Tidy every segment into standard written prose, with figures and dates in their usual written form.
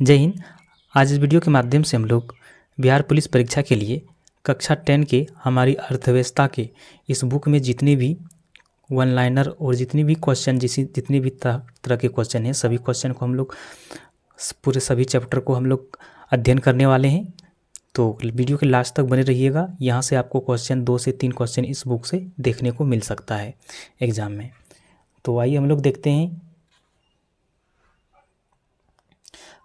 जय हिंद। आज इस वीडियो के माध्यम से हम लोग बिहार पुलिस परीक्षा के लिए कक्षा 10 के हमारी अर्थव्यवस्था के इस बुक में जितने भी वन लाइनर और जितनी भी क्वेश्चन जितनी भी तरह के क्वेश्चन हैं, सभी क्वेश्चन को हम लोग पूरे सभी चैप्टर को हम लोग अध्ययन करने वाले हैं। तो वीडियो के लास्ट तक बने रहिएगा। यहाँ से आपको क्वेश्चन 2 से 3 क्वेश्चन इस बुक से देखने को मिल सकता है एग्ज़ाम में। तो आइए हम लोग देखते हैं।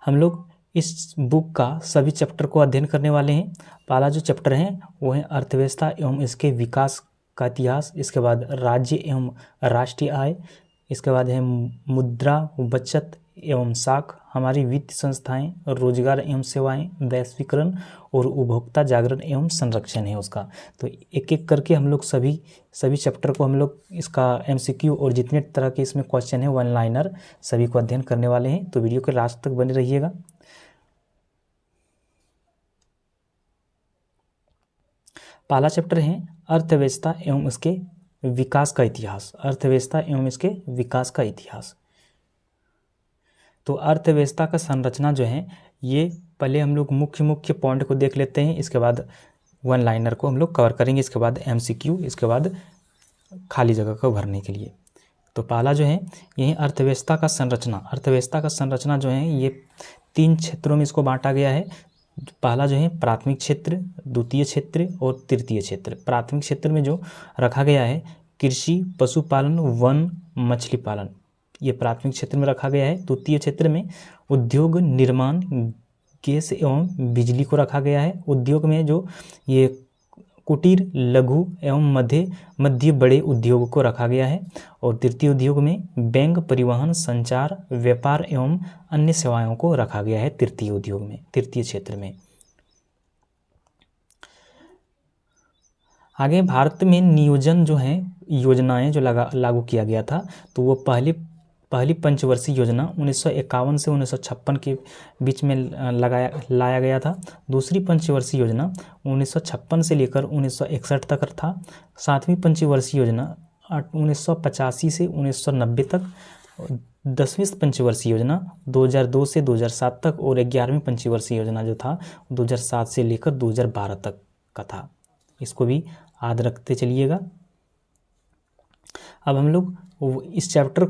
हम लोग इस बुक का सभी चैप्टर को अध्ययन करने वाले हैं। पहला जो चैप्टर है वो है अर्थव्यवस्था एवं इसके विकास का इतिहास। इसके बाद राज्य एवं राष्ट्रीय आय। इसके बाद है मुद्रा बचत एवं साख, हमारी वित्तीय संस्थाएं, रोजगार एवं सेवाएं, वैश्वीकरण और उपभोक्ता जागरण एवं संरक्षण है उसका। तो एक एक करके हम लोग सभी चैप्टर को हम लोग इसका MCQ और जितने तरह के इसमें क्वेश्चन है वन लाइनर सभी को अध्ययन करने वाले हैं। तो वीडियो के लास्ट तक बने रहिएगा। पहला चैप्टर है अर्थव्यवस्था एवं इसके विकास का इतिहास। अर्थव्यवस्था एवं इसके विकास का इतिहास। तो अर्थव्यवस्था का संरचना जो है ये पहले हम लोग मुख्य पॉइंट को देख लेते हैं, इसके बाद वन लाइनर को हम लोग कवर करेंगे, इसके बाद MCQ, इसके बाद खाली जगह को भरने के लिए। तो पहला जो है यही अर्थव्यवस्था का संरचना। अर्थव्यवस्था का संरचना जो है ये 3 क्षेत्रों में इसको बांटा गया है। पहला जो है प्राथमिक क्षेत्र, द्वितीय क्षेत्र और तृतीय क्षेत्र। प्राथमिक क्षेत्र में जो रखा गया है कृषि, पशुपालन, वन, मछली पालन, ये प्राथमिक क्षेत्र में रखा गया है। द्वितीय क्षेत्र में उद्योग, निर्माण, गैस एवं बिजली को रखा गया है। उद्योग में जो ये कुटीर, लघु एवं मध्य बड़े उद्योग को रखा गया है। और तृतीय उद्योग में बैंक, परिवहन, संचार, व्यापार एवं अन्य सेवाओं को रखा गया है तृतीय उद्योग में, तृतीय क्षेत्र में। आगे भारत में नियोजन जो है योजनाएं जो लागू किया गया था, तो वो पहली पंचवर्षीय योजना 1951 से 1956 के बीच में लाया गया था। दूसरी पंचवर्षीय योजना 1956 से लेकर 1961 तक था। 7वीं पंचवर्षीय योजना 1985 से 1990 तक। 10वीं पंचवर्षीय योजना 2002 से 2007 तक। और 11वीं पंचवर्षीय योजना जो था 2007 से लेकर 2012 तक का था। इसको भी याद रखते चलिएगा। अब हम लोग इस चैप्टर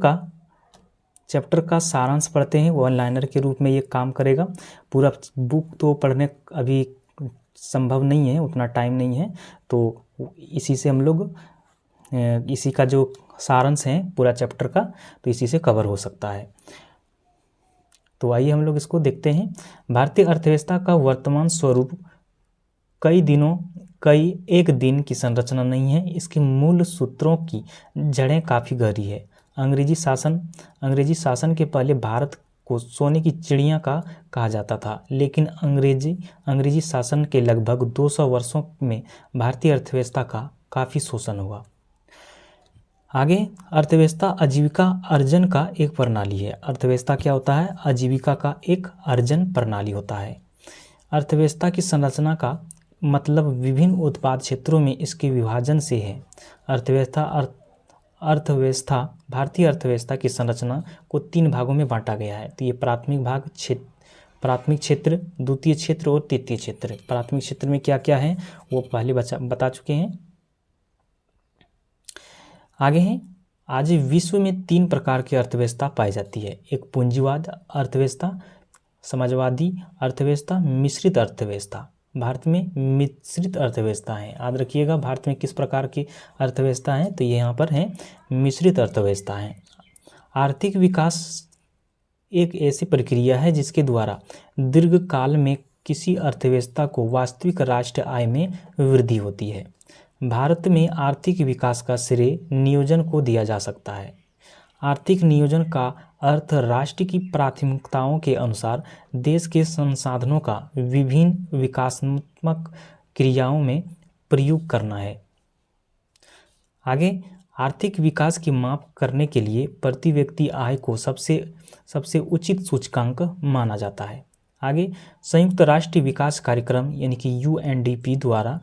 का सारांश पढ़ते हैं। वन लाइनर के रूप में ये काम करेगा। पूरा बुक तो पढ़ने अभी संभव नहीं है, उतना टाइम नहीं है, तो इसी से हम लोग इसी का जो सारांश है पूरा चैप्टर का, तो इसी से कवर हो सकता है। तो आइए हम लोग इसको देखते हैं। भारतीय अर्थव्यवस्था का वर्तमान स्वरूप एक दिन की संरचना नहीं है। इसके मूल सूत्रों की जड़ें काफ़ी गहरी है। अंग्रेजी शासन के पहले भारत को सोने की चिड़िया का कहा जाता था, लेकिन अंग्रेजी शासन के लगभग 200 वर्षों में भारतीय अर्थव्यवस्था का काफ़ी शोषण हुआ। आगे अर्थव्यवस्था आजीविका अर्जन का एक प्रणाली है। अर्थव्यवस्था क्या होता है? आजीविका का एक अर्जन प्रणाली होता है। अर्थव्यवस्था की संरचना का मतलब विभिन्न उत्पाद क्षेत्रों में इसके विभाजन से है। भारतीय अर्थव्यवस्था की संरचना को 3 भागों में बांटा गया है। तो ये प्राथमिक क्षेत्र, द्वितीय क्षेत्र और तृतीय क्षेत्र। प्राथमिक क्षेत्र में क्या क्या है वो पहले बता चुके हैं। आगे हैं, आज विश्व में 3 प्रकार की अर्थव्यवस्था पाई जाती है। एक पूंजीवाद अर्थव्यवस्था, समाजवादी अर्थव्यवस्था, मिश्रित अर्थव्यवस्था। भारत में मिश्रित अर्थव्यवस्था है। याद रखिएगा भारत में किस प्रकार की अर्थव्यवस्था है, तो ये यहाँ पर है मिश्रित अर्थव्यवस्था है। आर्थिक विकास एक ऐसी प्रक्रिया है जिसके द्वारा दीर्घकाल में किसी अर्थव्यवस्था को वास्तविक राष्ट्रीय आय में वृद्धि होती है। भारत में आर्थिक विकास का श्रेय नियोजन को दिया जा सकता है। आर्थिक नियोजन का अर्थ राष्ट्र की प्राथमिकताओं के अनुसार देश के संसाधनों का विभिन्न विकासात्मक क्रियाओं में प्रयोग करना है। आगे आर्थिक विकास की माप करने के लिए प्रति व्यक्ति आय को सबसे उचित सूचकांक माना जाता है। आगे संयुक्त राष्ट्र विकास कार्यक्रम यानी कि UNDP द्वारा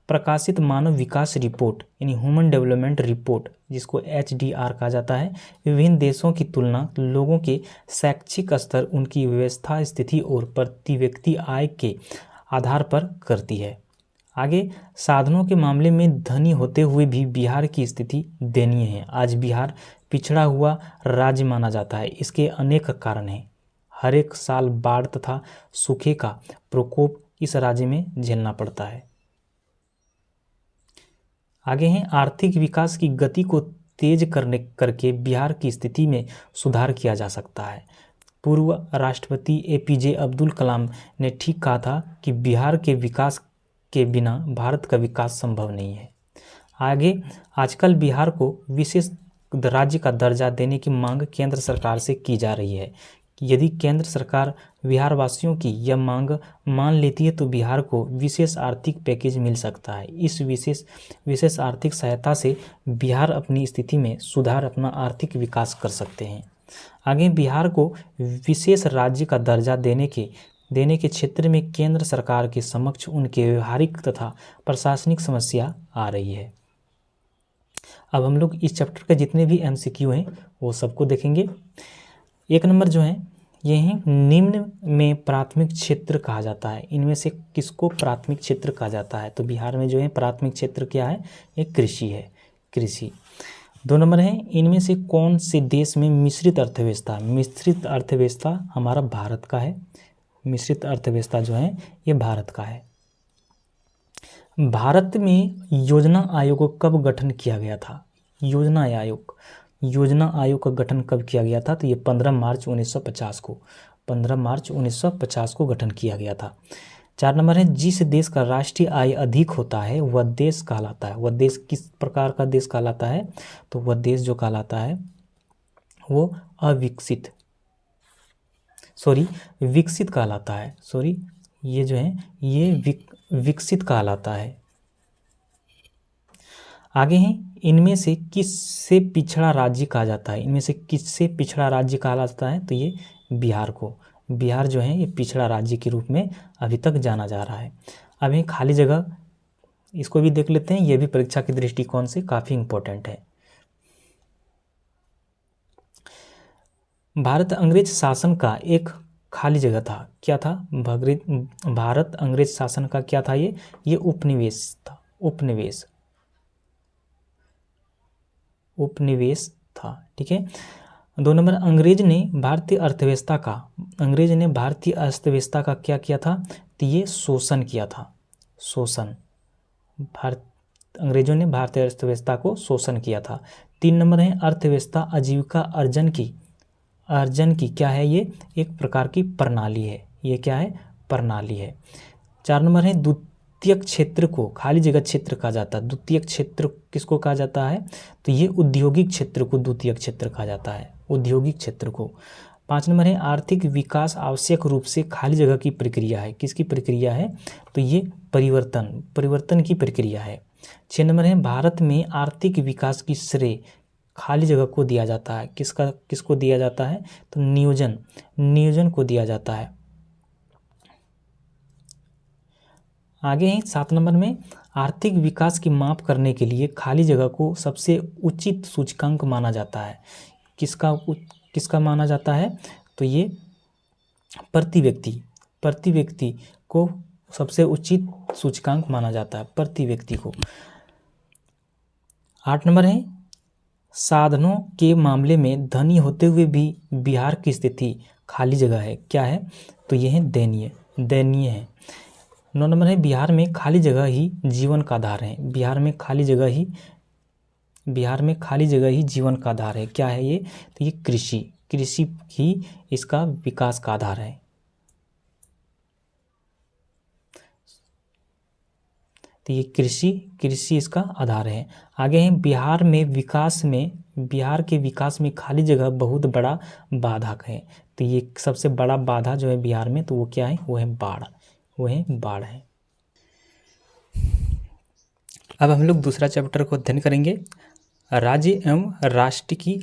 प्रकाशित मानव विकास रिपोर्ट यानी ह्यूमन डेवलपमेंट रिपोर्ट, जिसको HDR कहा जाता है, विभिन्न देशों की तुलना लोगों के शैक्षिक स्तर, उनकी व्यवस्था स्थिति और प्रति व्यक्ति आय के आधार पर करती है। आगे, साधनों के मामले में धनी होते हुए भी बिहार की स्थिति दयनीय है। आज बिहार पिछड़ा हुआ राज्य माना जाता है। इसके अनेक कारण हैं। हर एक साल बाढ़ तथा सूखे का प्रकोप इस राज्य में झेलना पड़ता है। आगे हैं, आर्थिक विकास की गति को तेज करके बिहार की स्थिति में सुधार किया जा सकता है। पूर्व राष्ट्रपति APJ अब्दुल कलाम ने ठीक कहा था कि बिहार के विकास के बिना भारत का विकास संभव नहीं है। आगे, आजकल बिहार को विशेष राज्य का दर्जा देने की मांग केंद्र सरकार से की जा रही है। यदि केंद्र सरकार बिहार वासियों की यह मांग मान लेती है तो बिहार को विशेष आर्थिक पैकेज मिल सकता है। इस विशेष आर्थिक सहायता से बिहार अपनी स्थिति में सुधार, अपना आर्थिक विकास कर सकते हैं। आगे, बिहार को विशेष राज्य का दर्जा देने के क्षेत्र में केंद्र सरकार के समक्ष उनके व्यवहारिक तथा प्रशासनिक समस्या आ रही है। अब हम लोग इस चैप्टर के जितने भी MCQ हैं वो सबको देखेंगे। 1 नंबर जो है ये है, निम्न में प्राथमिक क्षेत्र कहा जाता है। इनमें से किसको प्राथमिक क्षेत्र कहा जाता है? तो बिहार में जो है प्राथमिक क्षेत्र क्या है? एक कृषि है, कृषि। 2 नंबर है, इनमें से कौन से देश में मिश्रित अर्थव्यवस्था? मिश्रित अर्थव्यवस्था हमारा भारत का है। मिश्रित अर्थव्यवस्था जो है ये भारत का है। भारत में योजना आयोग को कब गठन किया गया था? योजना आयोग का गठन कब किया गया था? तो ये 15 मार्च 1950 को 15 मार्च 1950 को गठन किया गया था। 4 नंबर है, जिस देश का राष्ट्रीय आय अधिक होता है वह देश कहलाता है। वह देश किस प्रकार का देश कहलाता है? तो वह देश जो कहलाता है वो विकसित कहलाता है। ये जो है ये विकसित कहलाता है। आगे हैं, इनमें से किससे पिछड़ा राज्य कहा जाता है? इनमें से किससे पिछड़ा राज्य कहा जाता है? तो ये बिहार को। बिहार जो है ये पिछड़ा राज्य के रूप में अभी तक जाना जा रहा है। अब ये खाली जगह, इसको भी देख लेते हैं। ये भी परीक्षा के दृष्टिकोण से काफ़ी इम्पोर्टेंट है। भारत अंग्रेज शासन का एक खाली जगह था। क्या था? भारत अंग्रेज शासन का क्या था? ये उपनिवेश था। उपनिवेश था। ठीक है। 2 नंबर, अंग्रेज ने भारतीय अर्थव्यवस्था का क्या किया था? तो ये शोषण किया था। अंग्रेजों ने भारतीय अर्थव्यवस्था को शोषण किया था। 3 नंबर है, अर्थव्यवस्था आजीविका अर्जन की क्या है? ये एक प्रकार की प्रणाली है। ये क्या है? प्रणाली है। 4 नंबर है, द्वितीयक क्षेत्र को खाली जगह क्षेत्र कहा जाता है। द्वितीयक क्षेत्र किसको कहा जाता है? तो ये औद्योगिक क्षेत्र को द्वितीयक क्षेत्र कहा जाता है। औद्योगिक क्षेत्र को। 5 नंबर है, आर्थिक विकास आवश्यक रूप से खाली जगह की प्रक्रिया है। किसकी प्रक्रिया है? तो ये परिवर्तन की प्रक्रिया है। 6 नंबर है, भारत में आर्थिक विकास की श्रेय खाली जगह को दिया जाता है। किसको दिया जाता है? तो नियोजन को दिया जाता है। आगे है 7 नंबर में, आर्थिक विकास की माप करने के लिए खाली जगह को सबसे उचित सूचकांक माना जाता है। किसका माना जाता है? तो ये प्रति व्यक्ति को सबसे उचित सूचकांक माना जाता है, प्रति व्यक्ति को। 8 नंबर है, साधनों के मामले में धनी होते हुए भी बिहार की स्थिति खाली जगह है। क्या है? तो ये है दयनीय है। 9 नंबर है, बिहार में खाली जगह ही जीवन का आधार है। बिहार में खाली जगह ही जीवन का आधार है। क्या है ये? तो ये कृषि ही इसका विकास का आधार है। तो ये कृषि इसका आधार है। आगे है, बिहार के विकास में खाली जगह बहुत बड़ा बाधक है। तो ये सबसे बड़ा बाधा जो है बिहार में, तो वो क्या है? वो है बाढ़ है। अब हम लोग दूसरा चैप्टर को अध्ययन करेंगे, राज्य एवं राष्ट्र की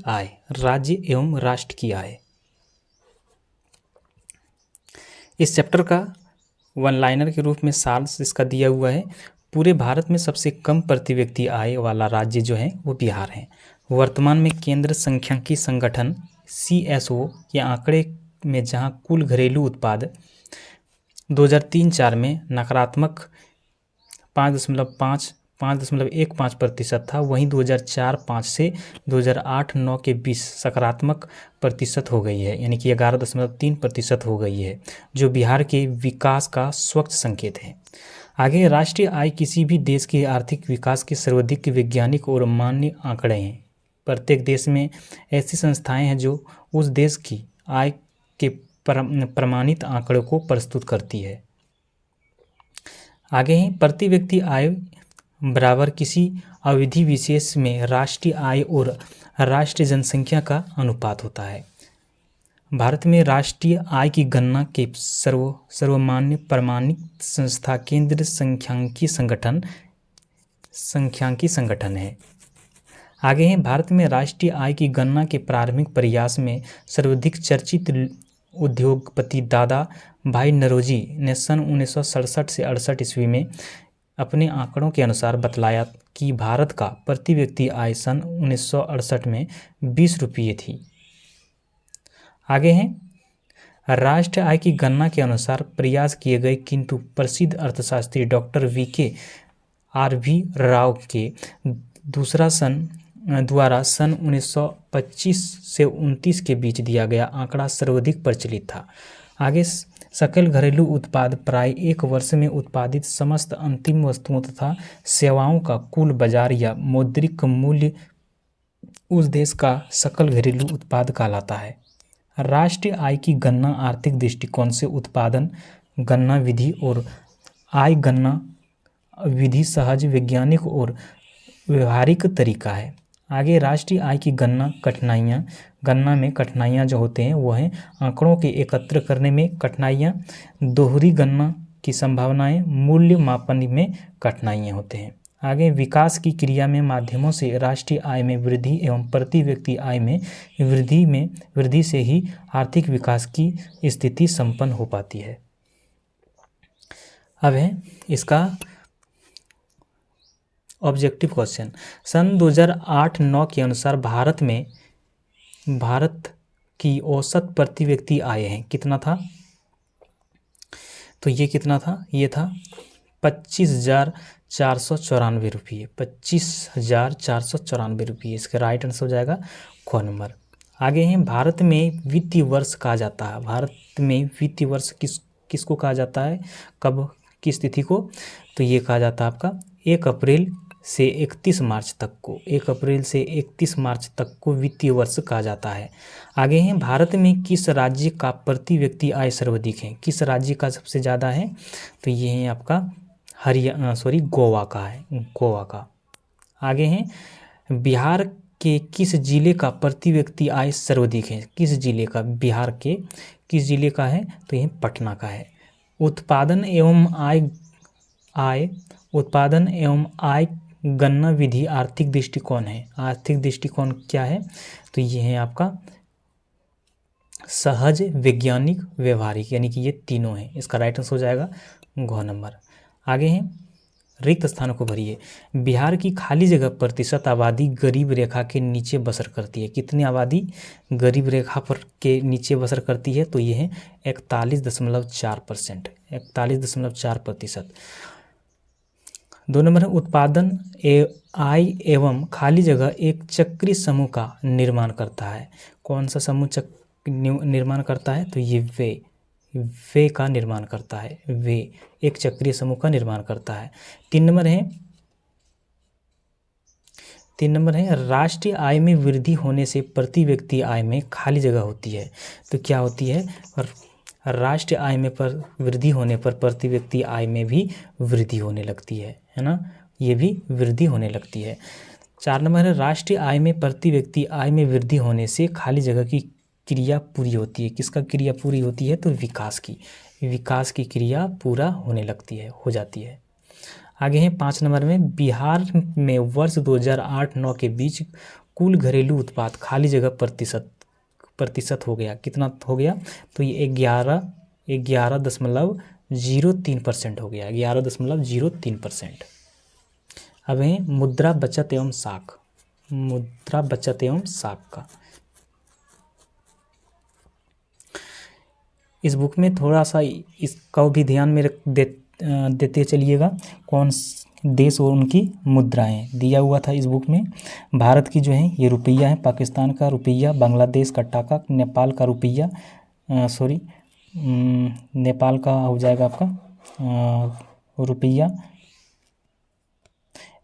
आय। इस चैप्टर का 1 लाइनर के रूप में सार इसका दिया हुआ है। पूरे भारत में सबसे कम प्रति व्यक्ति आय वाला राज्य जो है वो बिहार है। वर्तमान में केंद्र सांख्यिकी संगठन CSO के आंकड़े में जहां कुल घरेलू उत्पाद 2003-04 में नकारात्मक 5.15% था, वहीं 2004-05 से 2008-09 के बीच सकारात्मक प्रतिशत हो गई है, यानी कि 11.3% हो गई है, जो बिहार के विकास का स्वच्छ संकेत है। आगे, राष्ट्रीय आय किसी भी देश के आर्थिक विकास के सर्वाधिक वैज्ञानिक और मान्य आंकड़े हैं। प्रत्येक देश में ऐसी संस्थाएं हैं जो उस देश की आय के प्रमाणित आंकड़ों को प्रस्तुत करती है। आगे हैं, प्रति व्यक्ति आय बराबर किसी अवधि विशेष में राष्ट्रीय आय और राष्ट्रीय जनसंख्या का अनुपात होता है। भारत में राष्ट्रीय आय की गणना के सर्वमान्य प्रमाणित संस्था केंद्र सांख्यिकी संगठन है। आगे हैं, भारत में राष्ट्रीय आय की गणना के प्रारंभिक प्रयास में सर्वाधिक चर्चित उद्योगपति दादा भाई नौरोजी ने सन 1967 से 68 ईस्वी में अपने आंकड़ों के अनुसार बतलाया कि भारत का प्रति व्यक्ति आय सन 1968 में 20 रुपये थी। आगे हैं, राष्ट्रीय आय की गणना के अनुसार प्रयास किए गए किंतु प्रसिद्ध अर्थशास्त्री डॉक्टर V.K.R.V. राव के द्वारा सन 1925 से 29 के बीच दिया गया आंकड़ा सर्वाधिक प्रचलित था। आगे, सकल घरेलू उत्पाद प्राय एक वर्ष में उत्पादित समस्त अंतिम वस्तुओं तथा सेवाओं का कुल बाजार या मौद्रिक मूल्य उस देश का सकल घरेलू उत्पाद कहलाता है। राष्ट्रीय आय की गणना आर्थिक दृष्टिकोण से उत्पादन गणना विधि और आय गणना विधि सहज, वैज्ञानिक और व्यवहारिक तरीका है। आगे, राष्ट्रीय आय की गणना में कठिनाइयाँ जो होते हैं वो हैं आंकड़ों के एकत्र करने में कठिनाइयाँ, दोहरी गणना की संभावनाएं, मूल्य मापन में कठिनाइयाँ होते हैं। आगे, विकास की क्रिया में माध्यमों से राष्ट्रीय आय में वृद्धि एवं प्रति व्यक्ति आय में वृद्धि से ही आर्थिक विकास की स्थिति संपन्न हो पाती है। अब है इसका ऑब्जेक्टिव क्वेश्चन। सन 2008-09 के अनुसार भारत की औसत प्रति व्यक्ति आय है कितना था? तो ये कितना था? ये था 25,494 रुपये। 25,494 रुपये इसका राइट आंसर हो जाएगा ख नंबर। आगे हैं, भारत में वित्तीय वर्ष कहा जाता है। भारत में वित्तीय वर्ष किसको कहा जाता है, कब की स्थिति को? तो ये कहा जाता है आपका 1 अप्रैल से 31 मार्च तक को। 1 अप्रैल से 31 मार्च तक को वित्तीय वर्ष कहा जाता है। आगे हैं, भारत में किस राज्य का प्रति व्यक्ति आय सर्वाधिक है? किस राज्य का सबसे ज़्यादा है? तो ये है आपका गोवा का है, गोवा का। आगे हैं, बिहार के किस जिले का प्रति व्यक्ति आय सर्वाधिक है? किस जिले का? बिहार के किस जिले का है? तो ये पटना का है। उत्पादन एवं आय गणना विधि आर्थिक दृष्टिकोण है। आर्थिक दृष्टिकोण क्या है? तो ये है आपका सहज, वैज्ञानिक, व्यवहारिक, यानी कि ये तीनों हैं। इसका राइट आंसर हो जाएगा घ नंबर। आगे हैं, रिक्त स्थानों को भरिए। बिहार की खाली जगह प्रतिशत आबादी गरीब रेखा के नीचे बसर करती है। कितनी आबादी गरीब रेखा पर के नीचे बसर करती है? तो ये है 41.4%। 41.4%। 2 नंबर है, उत्पादन आय एवं खाली जगह एक चक्रीय समूह का निर्माण करता है। कौन सा समूह निर्माण करता है? तो ये वे का निर्माण करता है। वे एक चक्रीय समूह का निर्माण करता है। 3 नंबर है, राष्ट्रीय आय में वृद्धि होने से प्रति व्यक्ति आय में खाली जगह होती है। तो क्या होती है? राष्ट्रीय आय में पर वृद्धि होने पर प्रति व्यक्ति आय में भी वृद्धि होने लगती है ना? ये भी वृद्धि होने लगती है। 4 नंबर है, राष्ट्रीय आय में प्रति व्यक्ति आय में वृद्धि होने से खाली जगह की क्रिया पूरी होती है। किसका क्रिया पूरी होती है? तो विकास की क्रिया पूरा होने लगती है, हो जाती है। आगे हैं 5 नंबर में, बिहार में वर्ष 2008-09 के बीच कुल घरेलू उत्पाद खाली जगह प्रतिशत हो गया। कितना हो गया? तो ये 11.03% हो गया। 11.03%। अब है मुद्रा बचत एवं साख, मुद्रा बचत एवं साख का। इस बुक में थोड़ा सा इसका भी ध्यान में देते चलिएगा, कौन देश और उनकी मुद्राएं दिया हुआ था इस बुक में। भारत की जो है ये रुपया है, पाकिस्तान का रुपया, बांग्लादेश का टाका, नेपाल का रुपया, नेपाल का हो जाएगा आपका रुपया,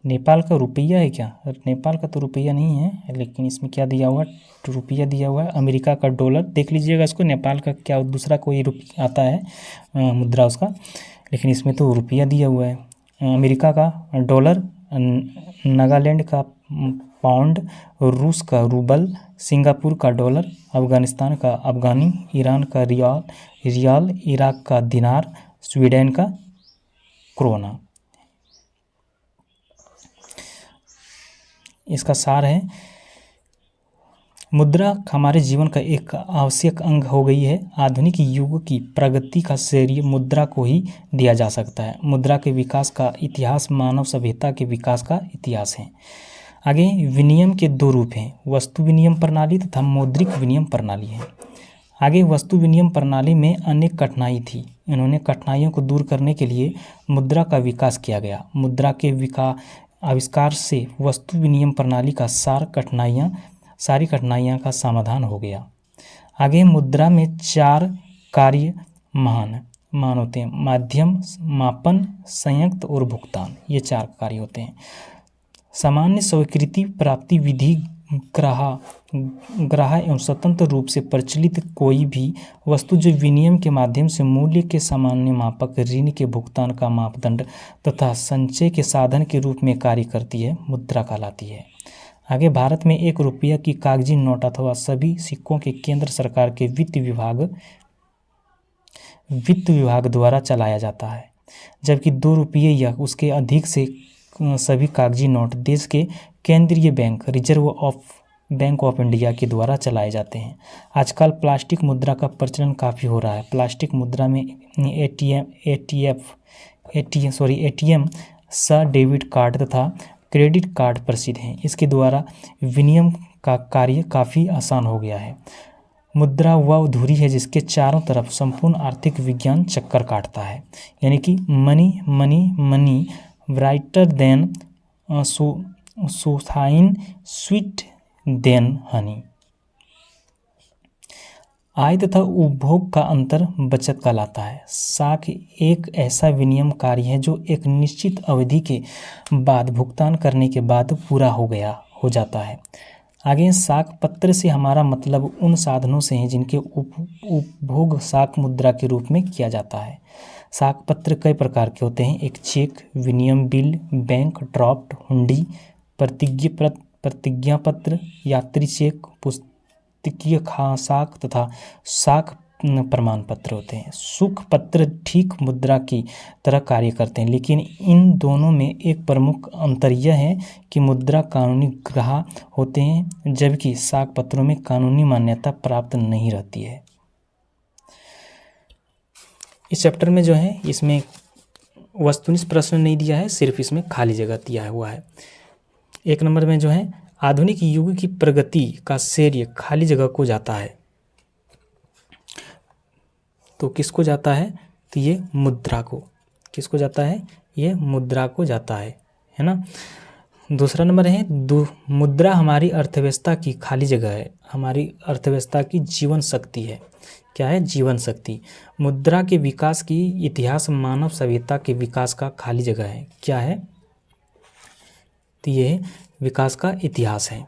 नेपाल का रुपया है क्या, नेपाल का तो रुपया नहीं है, लेकिन इसमें क्या दिया हुआ है, रुपया दिया हुआ है। अमेरिका का डॉलर देख लीजिएगा इसको, नेपाल का क्या दूसरा कोई रुपया आता है मुद्रा उसका, लेकिन इसमें तो रुपया दिया हुआ है। अमेरिका का डॉलर, नागालैंड का पाउंड, रूस का रूबल, सिंगापुर का डॉलर, अफगानिस्तान का अफगानी, ईरान का रियाल, इराक का दिनार, स्वीडन का क्रोना। इसका सार है, मुद्रा हमारे जीवन का एक आवश्यक अंग हो गई है। आधुनिक युग की प्रगति का श्रेय मुद्रा को ही दिया जा सकता है। मुद्रा के विकास का इतिहास मानव सभ्यता के विकास का इतिहास है। आगे विनिमय के दो रूप हैं, वस्तु विनिमय प्रणाली तथा मौद्रिक विनिमय प्रणाली है। आगे वस्तु विनिमय प्रणाली में अनेक कठिनाई थी, इन्होंने कठिनाइयों को दूर करने के लिए मुद्रा का विकास किया गया। मुद्रा के आविष्कार से वस्तु विनिमय प्रणाली का सारी कठिनाइयाँ का समाधान हो गया। आगे मुद्रा में 4 कार्य मान होते हैं, माध्यम, मापन, संयुक्त और भुगतान, ये 4 कार्य होते हैं। सामान्य स्वीकृति प्राप्ति विधि ग्राह्य एवं स्वतंत्र रूप से प्रचलित कोई भी वस्तु जो विनिमय के माध्यम से मूल्य के सामान्य मापक, ऋण के भुगतान का मापदंड तथा संचय के साधन के रूप में कार्य करती है, मुद्रा कहलाती है। आगे भारत में 1 रुपया की कागजी नोट अथवा सभी सिक्कों के केंद्र सरकार के वित्त विभाग द्वारा चलाया जाता है, जबकि 2 रुपये या उसके अधिक से सभी कागजी नोट देश के केंद्रीय bank reserve bank of India के द्वारा चलाए जाते हैं। आजकल प्लास्टिक मुद्रा का प्रचलन काफ़ी हो रहा है। प्लास्टिक मुद्रा में एटीएम सा डेबिट कार्ड तथा क्रेडिट कार्ड प्रसिद्ध हैं। इसके द्वारा विनिमय का कार्य काफ़ी आसान हो गया है। मुद्रा वह धुरी है जिसके चारों तरफ संपूर्ण आर्थिक विज्ञान चक्कर काटता है, यानी कि money brighter than sunshine sweet than honey. आय तथा उपभोग का अंतर बचत कहलाता है। साख एक ऐसा विनिमय कार्य है जो एक निश्चित अवधि के बाद भुगतान करने के बाद पूरा हो जाता है। आगे साख पत्र से हमारा मतलब उन साधनों से है जिनके उपभोग साख मुद्रा के रूप में किया जाता है। साख पत्र कई प्रकार के होते हैं, एक चेक, विनिमय बिल, बैंक ड्राफ्ट, हुंडी, प्रतिज्ञा पत्र, यात्री चेक, पुस्तकीय साख तथा साख प्रमाण पत्र होते हैं। सुख पत्र ठीक मुद्रा की तरह कार्य करते हैं, लेकिन इन दोनों में एक प्रमुख अंतर यह है कि मुद्रा कानूनी ग्राह्य होते हैं, जबकि साख पत्रों में कानूनी मान्यता प्राप्त नहीं रहती है। इस चैप्टर में जो है इसमें वस्तुनिष्ठ प्रश्न नहीं दिया है, सिर्फ इसमें खाली जगह दिया हुआ है। 1 नंबर में जो है आधुनिक युग की प्रगति का श्रेय खाली जगह को जाता है। तो किसको जाता है, तो ये मुद्रा को, किसको जाता है, ये मुद्रा को जाता है ना। दूसरा नंबर है मुद्रा हमारी अर्थव्यवस्था की खाली जगह है, हमारी अर्थव्यवस्था की जीवन शक्ति है। क्या है, जीवन शक्ति। मुद्रा के विकास की इतिहास मानव सभ्यता के विकास का खाली जगह है। क्या है, तो ये विकास का इतिहास है,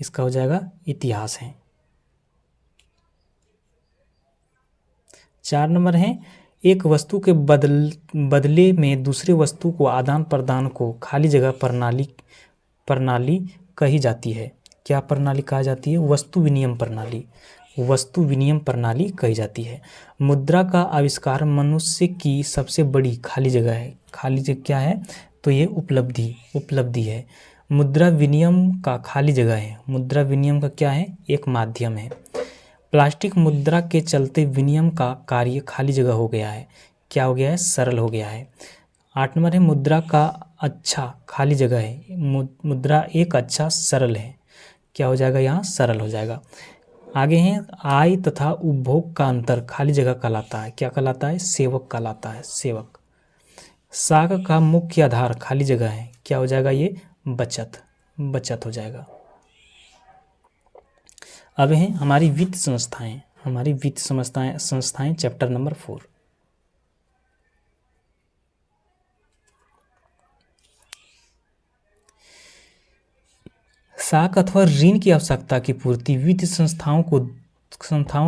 इसका हो जाएगा इतिहास है। 4 नंबर है एक वस्तु के बदले में दूसरे वस्तु को आदान प्रदान को खाली जगह प्रणाली कही जाती है। क्या प्रणाली कहा जाती है, वस्तु विनिमय प्रणाली, वस्तु विनिमय प्रणाली कही जाती है। मुद्रा का आविष्कार मनुष्य की सबसे बड़ी खाली जगह है। खाली जगह क्या है, तो ये उपलब्धि है। मुद्रा विनिमय का खाली जगह है, मुद्रा विनिमय का क्या है, एक माध्यम है। प्लास्टिक मुद्रा के चलते विनिमय का कार्य खाली जगह हो गया है। क्या हो गया है, सरल हो गया है। 8 नंबर है मुद्रा का अच्छा, खाली जगह है, मुद्रा एक अच्छा सरल है, क्या हो जाएगा यहाँ सरल हो जाएगा। आगे हैं आय तथा उपभोग का अंतर खाली जगह कहलाता है, क्या कहलाता है सेवक कहलाता है, सेवक। साख का मुख्य आधार खाली जगह है, क्या हो जाएगा ये बचत, बचत हो जाएगा। अब हैं हमारी वित्त संस्थाएं, हमारी वित्त संस्थाएं चैप्टर नंबर 4। साख अथवा ऋण की आवश्यकता की पूर्ति वित्त संस्थाओं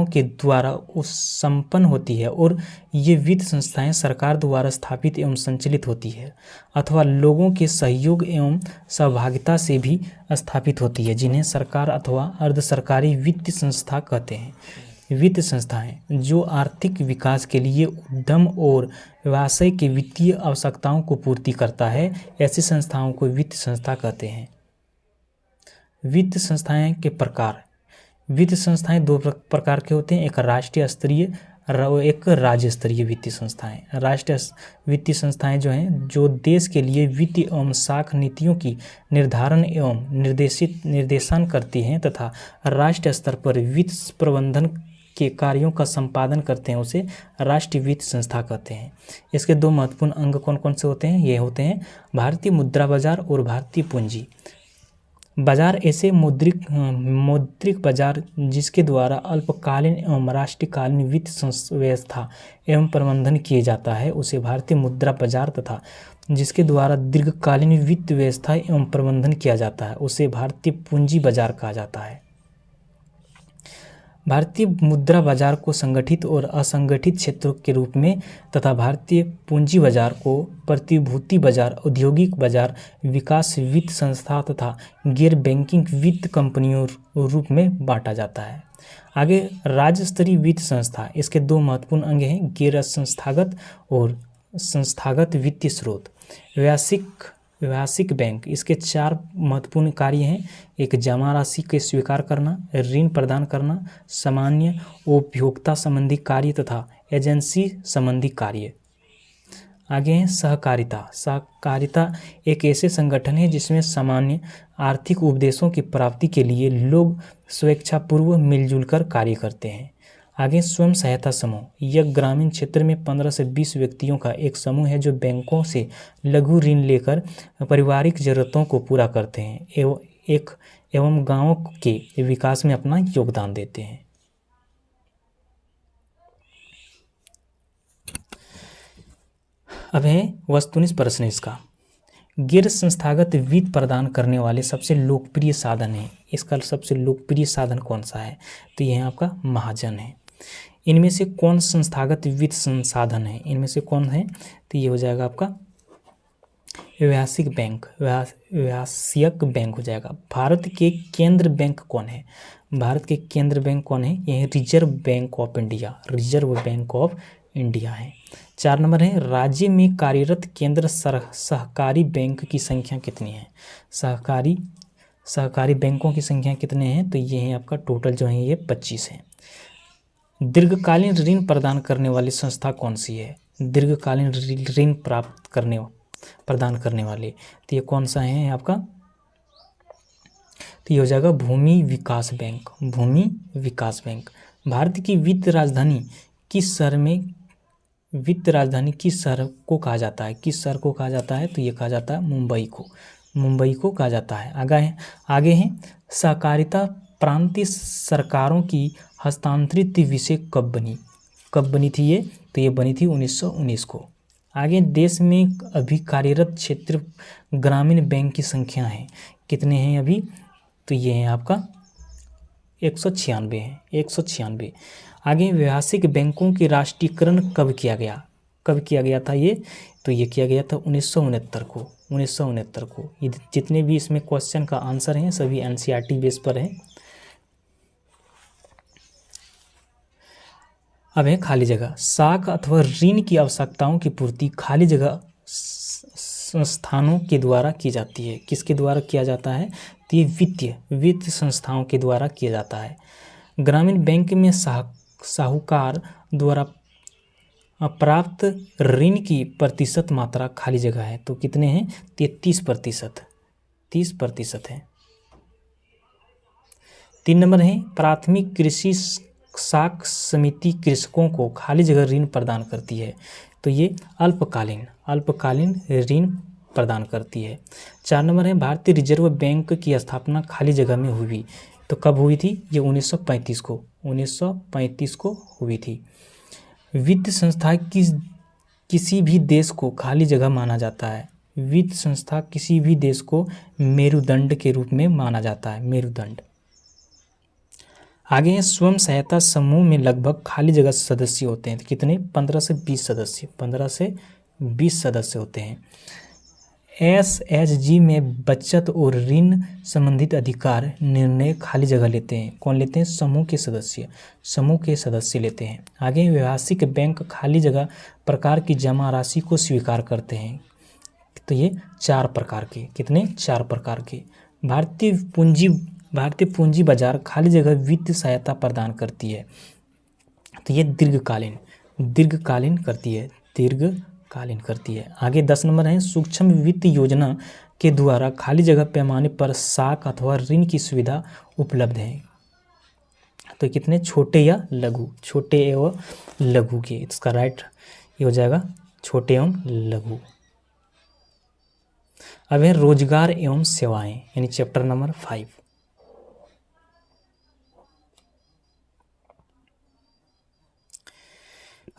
के द्वारा संपन्न होती है और ये वित्त संस्थाएं सरकार द्वारा स्थापित एवं संचालित होती है अथवा लोगों के सहयोग एवं सहभागिता से भी स्थापित होती है, जिन्हें सरकार अथवा अर्ध सरकारी वित्तीय संस्था कहते हैं। वित्त संस्थाएं जो आर्थिक विकास के लिए उद्यम और व्यवसाय के वित्तीय आवश्यकताओं को पूर्ति करता है, ऐसी संस्थाओं को वित्त संस्था कहते हैं। वित्त संस्थाएं के प्रकार, वित्त संस्थाएं दो प्रकार के होते हैं, एक राष्ट्रीय स्तरीय, एक राज्य स्तरीय वित्तीय संस्थाएं। राष्ट्रीय वित्तीय संस्थाएं जो हैं जो देश के लिए वित्तीय एवं साख नीतियों की निर्धारण एवं निर्देशन करती हैं तथा राष्ट्रीय स्तर पर वित्त प्रबंधन के कार्यों का संपादन करते हैं, उसे राष्ट्रीय वित्त संस्था कहते हैं। इसके दो महत्वपूर्ण अंग कौन कौन से होते हैं, ये होते हैं भारतीय मुद्रा बाजार और भारतीय पूंजी बाजार। ऐसे मौद्रिक बाजार जिसके द्वारा अल्पकालीन एवं राष्ट्रीयकालीन वित्त व्यवस्था एवं प्रबंधन किए जाता है, उसे भारतीय मुद्रा बाजार, तथा जिसके द्वारा दीर्घकालीन वित्त व्यवस्था एवं प्रबंधन किया जाता है, उसे भारतीय पूंजी बाजार कहा जाता है। भारतीय मुद्रा बाजार को संगठित और असंगठित क्षेत्रों के रूप में तथा भारतीय पूंजी बाजार को प्रतिभूति बाजार, औद्योगिक बाजार, विकास वित्त संस्था तथा गैर बैंकिंग वित्त कंपनियों रूप में बांटा जाता है। आगे राज्य स्तरीय वित्त संस्था, इसके दो महत्वपूर्ण अंग हैं, गैर संस्थागत और संस्थागत वित्तीय स्रोत। व्यावसायिक बैंक, इसके चार महत्वपूर्ण कार्य हैं, एक जमा राशि के स्वीकार करना, ऋण प्रदान करना, सामान्य उपभोक्ता संबंधी कार्य तथा एजेंसी संबंधी कार्य। आगे हैं सहकारिता। सहकारिता एक ऐसे संगठन है जिसमें सामान्य आर्थिक उपदेशों की प्राप्ति के लिए लोग स्वेच्छापूर्व मिलजुल कर कार्य करते हैं। आगे स्वयं सहायता समूह, यह ग्रामीण क्षेत्र में 15 से 20 व्यक्तियों का एक समूह है जो बैंकों से लघु ऋण लेकर पारिवारिक जरूरतों को पूरा करते हैं एवं गांवों के विकास में अपना योगदान देते हैं। अब है वस्तुनिष्ठ प्रश्न इसका, गैर संस्थागत वित्त प्रदान करने वाले सबसे लोकप्रिय साधन है, इसका सबसे लोकप्रिय साधन कौन सा है, तो यह आपका महाजन है। इनमें से कौन संस्थागत वित्त संसाधन है, इनमें से कौन है, तो ये हो जाएगा आपका व्यावसायिक बैंक हो जाएगा। भारत के केंद्र बैंक कौन है, भारत के केंद्र बैंक कौन है, यह reserve bank of India, reserve bank of India है। 4 नंबर है, राज्य में कार्यरत केंद्र सहकारी बैंक की संख्या कितनी है, सहकारी बैंकों की संख्या कितने हैं, तो ये है आपका टोटल जो है ये 25 है। दीर्घकालीन ऋण प्रदान करने वाली संस्था कौन सी है, दीर्घकालीन ऋण प्रदान करने वाले, तो ये कौन सा है आपका, तो ये हो जाएगा भूमि विकास बैंक, भूमि विकास बैंक। भारत की वित्त राजधानी किस शहर को कहा जाता है, किस शहर को कहा जाता है, तो ये कहा जाता है मुंबई को कहा जाता है। आगे है सहकारिता प्रांतीय सरकारों की हस्तांतरित विषय कब बनी थी ये, तो ये बनी थी 1919 को। आगे देश में अभी कार्यरत क्षेत्र ग्रामीण बैंक की संख्या है, कितने हैं अभी, तो ये है आपका 196 है, 196। आगे व्यावसायिक बैंकों के राष्ट्रीयकरण कब किया गया था ये, तो ये किया गया था 1969 को। ये जितने भी इसमें क्वेश्चन का आंसर हैं सभी एनसीईआरटी बेस पर हैं। अब है खाली जगह, साख अथवा ऋण की आवश्यकताओं की पूर्ति खाली जगह संस्थानों के द्वारा की जाती है, किसके द्वारा किया जाता है, तो ये वित्त संस्थाओं के द्वारा किया जाता है। ग्रामीण बैंक में साहूकार द्वारा प्राप्त ऋण की प्रतिशत मात्रा खाली जगह है, तो कितने हैं? 33%, 30% है। 3 नंबर है प्राथमिक कृषि साख समिति कृषकों को खाली जगह ऋण प्रदान करती है, तो ये अल्पकालीन ऋण प्रदान करती है। 4 नंबर है भारतीय रिजर्व बैंक की स्थापना खाली जगह में हुई, तो कब हुई थी? ये 1935 को हुई थी। वित्त संस्था किसी भी देश को खाली जगह माना जाता है। वित्त संस्था किसी भी देश को मेरुदंड के रूप में माना जाता है, मेरुदंड। आगे हैं स्वयं सहायता समूह में लगभग खाली जगह सदस्य होते हैं, तो कितने? 15 से 20 सदस्य होते हैं। SHG में बचत और ऋण संबंधित अधिकार निर्णय खाली जगह लेते हैं। कौन लेते हैं? समूह के सदस्य लेते हैं। आगे व्यावसायिक बैंक खाली जगह प्रकार की जमा राशि को स्वीकार करते हैं, तो ये 4 प्रकार के, कितने? 4 प्रकार के। भारतीय पूंजी बाजार खाली जगह वित्त सहायता प्रदान करती है, तो ये दीर्घकालीन करती है। आगे 10 नंबर है सूक्ष्म वित्त योजना के द्वारा खाली जगह पैमाने पर साख अथवा ऋण की सुविधा उपलब्ध है, तो कितने? छोटे एवं लघु के। इसका राइट ये हो जाएगा छोटे एवं लघु। अब है रोजगार एवं सेवाएं, यानी चैप्टर नंबर 5।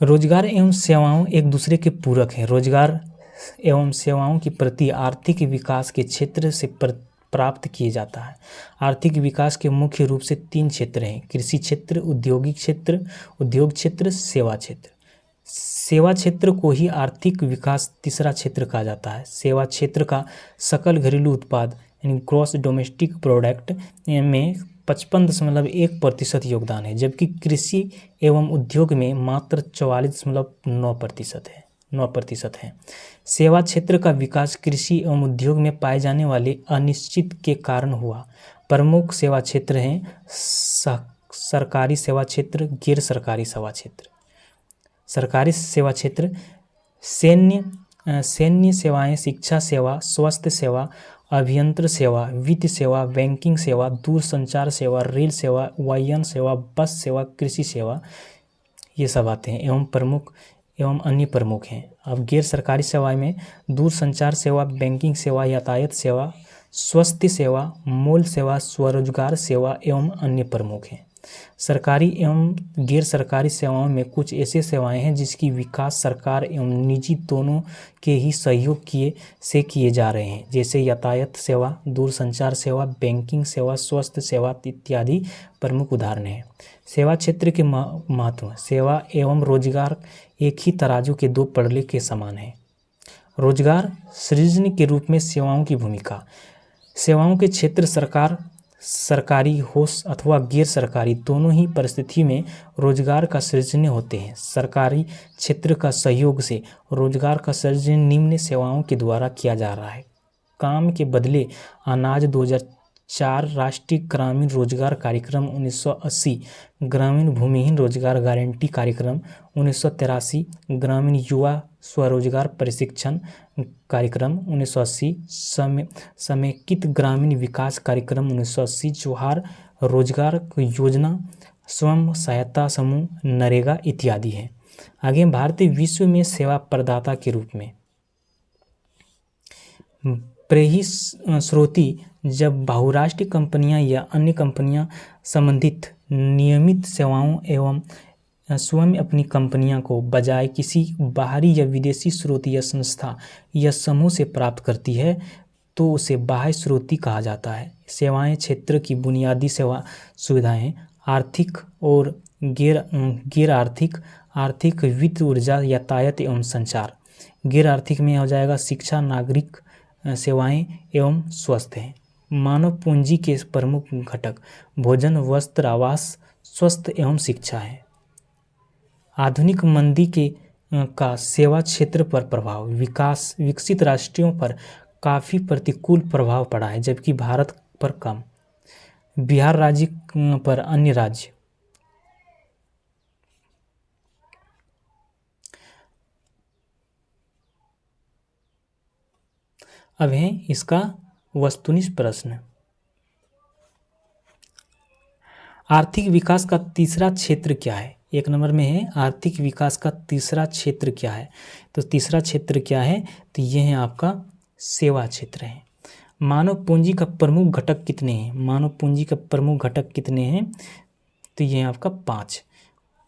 रोजगार एवं सेवाओं एक दूसरे के पूरक हैं। रोजगार एवं सेवाओं की प्रति आर्थिक विकास के क्षेत्र से प्राप्त किए जाता है। आर्थिक विकास के मुख्य रूप से 3 क्षेत्र हैं: कृषि क्षेत्र, उद्योग क्षेत्र, सेवा क्षेत्र। सेवा क्षेत्र को ही आर्थिक विकास तीसरा क्षेत्र कहा जाता है। सेवा क्षेत्र का सकल घरेलू उत्पाद यानी ग्रॉस डोमेस्टिक प्रोडक्ट में 55.1% योगदान है, जबकि कृषि एवं उद्योग में मात्र 44.9% है। सेवा क्षेत्र का विकास कृषि एवं उद्योग में पाए जाने वाले अनिश्चित के कारण हुआ। प्रमुख सेवा क्षेत्र हैं सरकारी सेवा क्षेत्र, गैर सरकारी सेवा क्षेत्र। सरकारी सेवा क्षेत्र सैन्य सेवाएं, शिक्षा सेवा, स्वास्थ्य सेवा, अभियंत्रण सेवा, वित्त सेवा, बैंकिंग सेवा, दूरसंचार सेवा, रेल सेवा, वायुयान सेवा, बस सेवा, कृषि सेवा, ये सब आते हैं एवं अन्य प्रमुख हैं। अब गैर सरकारी सेवाएं में दूरसंचार सेवा, बैंकिंग सेवा, यातायात सेवा, स्वास्थ्य सेवा, मॉल सेवा, स्वरोजगार सेवा एवं अन्य प्रमुख हैं। सरकारी एवं गैर सरकारी सेवाओं में कुछ ऐसे सेवाएं हैं जिसकी विकास सरकार एवं निजी दोनों के ही सहयोग से किए जा रहे हैं, जैसे यातायात सेवा, दूरसंचार सेवा, बैंकिंग सेवा, स्वास्थ्य सेवा इत्यादि प्रमुख उदाहरण हैं। सेवा क्षेत्र के महत्व। सेवा एवं रोजगार एक ही तराजू के 2 पड़ले के समान है। रोजगार सृजन के रूप में सेवाओं की भूमिका। सेवाओं के क्षेत्र सरकारी हो अथवा गैर सरकारी दोनों ही परिस्थिति में रोजगार का सृजन होते हैं। सरकारी क्षेत्र का सहयोग से रोजगार का सृजन निम्न सेवाओं के द्वारा किया जा रहा है: काम के बदले अनाज 2004, राष्ट्रीय ग्रामीण रोजगार कार्यक्रम 1980, ग्रामीण भूमिहीन रोजगार गारंटी कार्यक्रम 1983, ग्रामीण युवा स्वरोजगार प्रशिक्षण कार्यक्रम 1980, समेकित ग्रामीण विकास कार्यक्रम 1980, जोहार रोजगार योजना, स्वयं सहायता समूह, नरेगा इत्यादि हैं। आगे भारतीय विश्व में सेवा प्रदाता के रूप में स्रोती जब बहुराष्ट्रीय कंपनियां या अन्य कंपनियां संबंधित नियमित सेवाओं एवं स्वयं अपनी कंपनियां को बजाय किसी बाहरी या विदेशी स्रोत या संस्था या समूह से प्राप्त करती है तो उसे बाह्य स्रोती कहा जाता है। सेवाएं क्षेत्र की बुनियादी सेवा सुविधाएं आर्थिक और गैर आर्थिक वित्त, ऊर्जा, यातायात एवं संचार। गैर आर्थिक में हो जाएगा शिक्षा, नागरिक सेवाएं एवं स्वास्थ्य है। मानव पूंजी के प्रमुख घटक भोजन, वस्त्र, आवास, स्वास्थ्य एवं शिक्षा है। आधुनिक मंदी का सेवा क्षेत्र पर प्रभाव। विकसित राष्ट्रों पर काफ़ी प्रतिकूल प्रभाव पड़ा है, जबकि भारत पर कम। बिहार राज्य पर अन्य राज्य अब है इसका वस्तुनिष्ठ प्रश्न। आर्थिक विकास का तीसरा क्षेत्र क्या है? 1 नंबर में है आर्थिक विकास का तीसरा क्षेत्र क्या है? तो तीसरा क्षेत्र क्या है? तो ये है आपका सेवा क्षेत्र है। मानव पूंजी का प्रमुख घटक कितने हैं? मानव पूंजी का प्रमुख घटक कितने हैं? तो ये है आपका 5।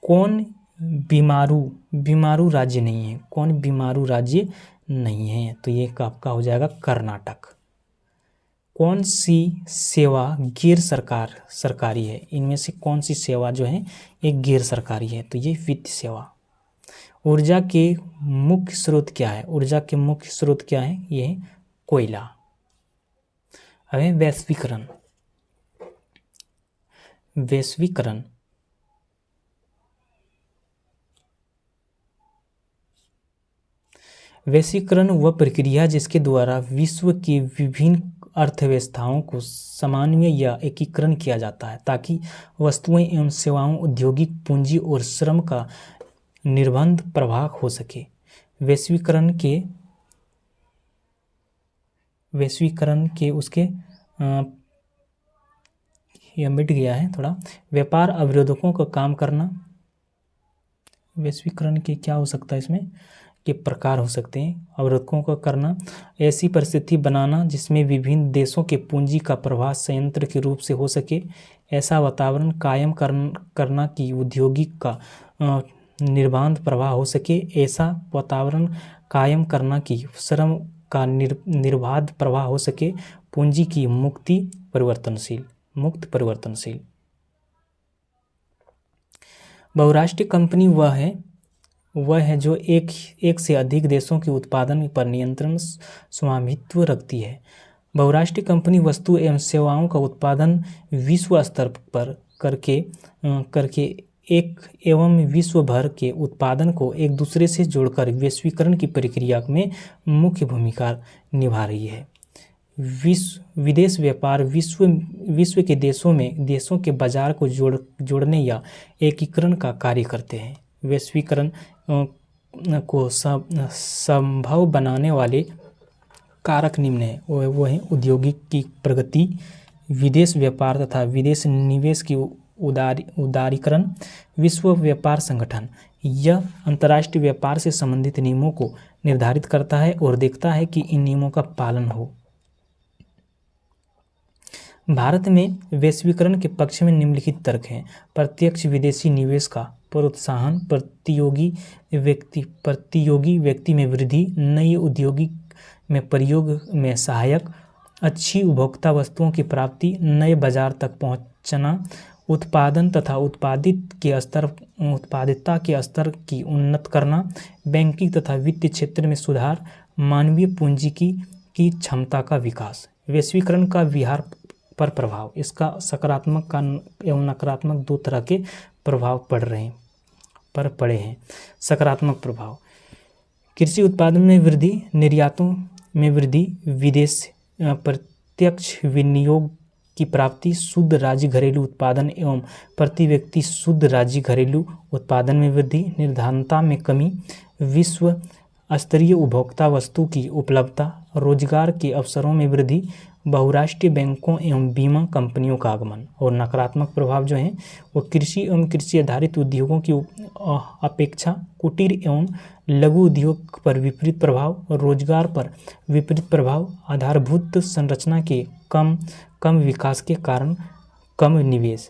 कौन बीमारू राज्य नहीं है? कौन बीमारू राज्य नहीं है? तो ये आपका हो जाएगा कर्नाटक। कौन सी सेवा गैर सरकारी है? इनमें से कौन सी सेवा जो है एक गैर सरकारी है? तो ये वित्त सेवा। ऊर्जा के मुख्य स्रोत क्या है? ऊर्जा के मुख्य स्रोत क्या है? ये है कोयला। अब वैश्वीकरण। वैश्वीकरण वह प्रक्रिया जिसके द्वारा विश्व की विभिन्न अर्थव्यवस्थाओं को समन्वय या एकीकरण किया जाता है ताकि वस्तुएं एवं सेवाओं, औद्योगिक पूंजी और श्रम का निर्बाध प्रवाह हो सके। वैश्वीकरण के उसके यह मिट गया है थोड़ा। व्यापार अवरोधकों का काम करना। वैश्वीकरण के क्या हो सकता है? इसमें के प्रकार हो सकते हैं। अवरोधकों का करना, ऐसी परिस्थिति बनाना जिसमें विभिन्न देशों के पूंजी का प्रवाह संयंत्र के रूप से हो सके, ऐसा वातावरण कायम करना कि औद्योगिक का निर्बाध प्रवाह हो सके, ऐसा वातावरण कायम करना कि श्रम का निर्बाध प्रवाह हो सके, पूंजी की मुक्त परिवर्तनशील। बहुराष्ट्रीय कंपनी वह है जो एक से अधिक देशों के उत्पादन पर नियंत्रण स्वामित्व रखती है। बहुराष्ट्रीय कंपनी वस्तु एवं सेवाओं का उत्पादन विश्व स्तर पर करके एक एवं विश्व भर के उत्पादन को एक दूसरे से जोड़कर वैश्वीकरण की प्रक्रिया में मुख्य भूमिका निभा रही है। विदेश व्यापार विश्व के देशों के बाजार को जोड़ने या एकीकरण का कार्य करते हैं। वैश्वीकरण को संभव बनाने वाले कारक निम्न हैं। वो हैं औद्योगिक की प्रगति, विदेश व्यापार तथा विदेश निवेश की उदारीकरण, विश्व व्यापार संगठन। यह अंतर्राष्ट्रीय व्यापार से संबंधित नियमों को निर्धारित करता है और देखता है कि इन नियमों का पालन हो। भारत में वैश्वीकरण के पक्ष में निम्नलिखित तर्क हैं। प्रत्यक्ष विदेशी निवेश का प्रोत्साहन, प्रतियोगी व्यक्ति में वृद्धि, नई औद्योगिक में प्रयोग में सहायक, अच्छी उपभोक्ता वस्तुओं की प्राप्ति, नए बाजार तक पहुंचना, उत्पादन तथा उत्पादितता के स्तर की उन्नत करना, बैंकिंग तथा वित्त क्षेत्र में सुधार, मानवीय पूंजी की क्षमता का विकास। वैश्वीकरण का बिहार पर प्रभाव, इसका सकारात्मक एवं नकारात्मक 2 तरह के प्रभाव पड़े हैं। सकारात्मक प्रभाव, कृषि उत्पादन में वृद्धि, निर्यातों में वृद्धि, विदेश प्रत्यक्ष विनियोग की प्राप्ति, शुद्ध राज्य घरेलू उत्पादन एवं प्रति व्यक्ति शुद्ध राज्य घरेलू उत्पादन में वृद्धि, निर्धारणता में कमी, विश्व स्तरीय उपभोक्ता वस्तु की उपलब्धता, रोजगार के अवसरों में वृद्धि, बहुराष्ट्रीय बैंकों एवं बीमा कंपनियों का आगमन। और नकारात्मक प्रभाव जो हैं वो कृषि एवं कृषि आधारित उद्योगों की अपेक्षा कुटीर एवं लघु उद्योग पर विपरीत प्रभाव, रोजगार पर विपरीत प्रभाव, आधारभूत संरचना के कम विकास के कारण कम निवेश।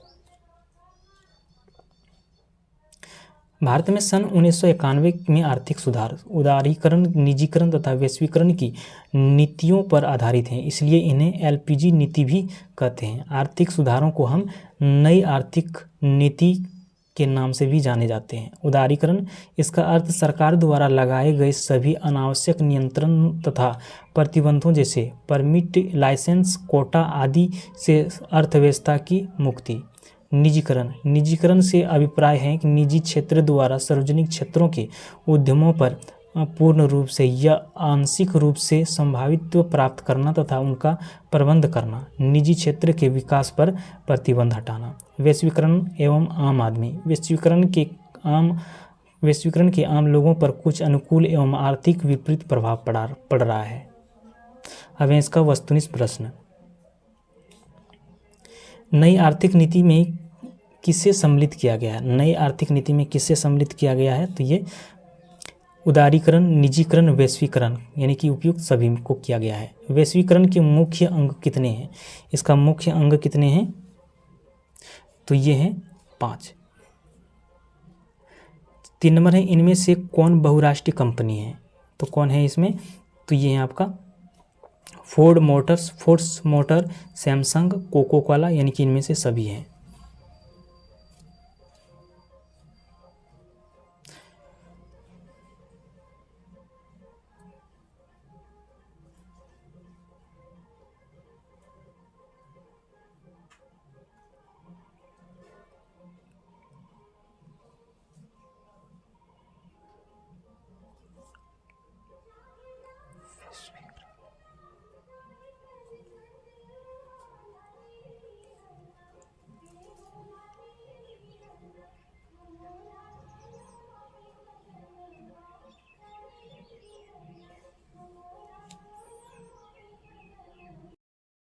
भारत में सन 1991 में आर्थिक सुधार, उदारीकरण, निजीकरण तथा वैश्वीकरण की नीतियों पर आधारित हैं, इसलिए इन्हें एलपीजी नीति भी कहते हैं। आर्थिक सुधारों को हम नई आर्थिक नीति के नाम से भी जाने जाते हैं। उदारीकरण, इसका अर्थ सरकार द्वारा लगाए गए सभी अनावश्यक नियंत्रण तथा प्रतिबंधों जैसे परमिट, लाइसेंस, कोटा आदि से अर्थव्यवस्था की मुक्ति। निजीकरण से अभिप्राय है कि निजी क्षेत्र द्वारा सार्वजनिक क्षेत्रों के उद्यमों पर पूर्ण रूप से या आंशिक रूप से संभावित्व प्राप्त करना तथा उनका प्रबंध करना। निजी क्षेत्र के विकास पर प्रतिबंध हटाना। वैश्वीकरण एवं आम आदमी, वैश्वीकरण के आम लोगों पर कुछ अनुकूल एवं आर्थिक विपरीत प्रभाव पड़ रहा है। अब है इसका वस्तुनिष्ठ प्रश्न। नई आर्थिक नीति में किससे सम्मिलित किया गया है? नई आर्थिक नीति में किससे सम्मिलित किया गया है? तो ये उदारीकरण, निजीकरण, वैश्वीकरण यानी कि उपयुक्त सभी को किया गया है। वैश्वीकरण के मुख्य अंग कितने हैं? इसका मुख्य अंग कितने हैं? तो ये हैं 5। 3 नंबर है, इनमें से कौन बहुराष्ट्रीय कंपनी है? तो कौन है इसमें? तो ये है आपका Ford Motor, Samsung, Coca Cola यानी कि इनमें से सभी हैं।